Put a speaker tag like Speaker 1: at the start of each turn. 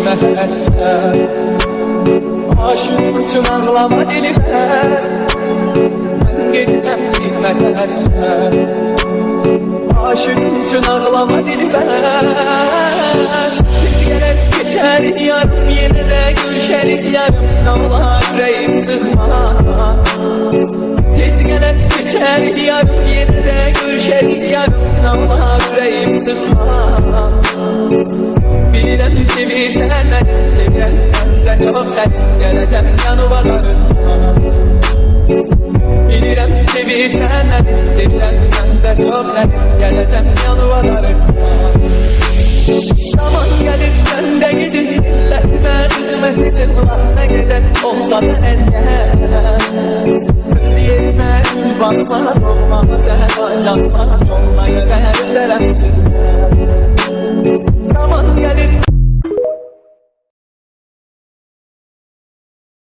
Speaker 1: bilməzsən. Aşık üçün ağlama dilbər, mən gedirəm bilməzsən. Aşık üçün ağlama dilbər, biz gələk geçərik yarım, yenə də görüşərik yarım. Nə olar ürəyim sıxma, biz gələk geçərik yarım, yenə də görüşərik yarım. Nə olar ürəyim sıxma, bilirəm sevirsən məni, sevirəm də çox səni, gələcəm yanıvalarına. Bilirəm sevirsən məni, sevirəm də çox səni, gələcəm yanıvalarına. Zaman gəlib mən də gedir, illərmən edim var nə qədər olsa da əzgər. Öz yerimə ünvanıma olmaz, əhvacanma sonuna görə əllərəm. Zaman gəlib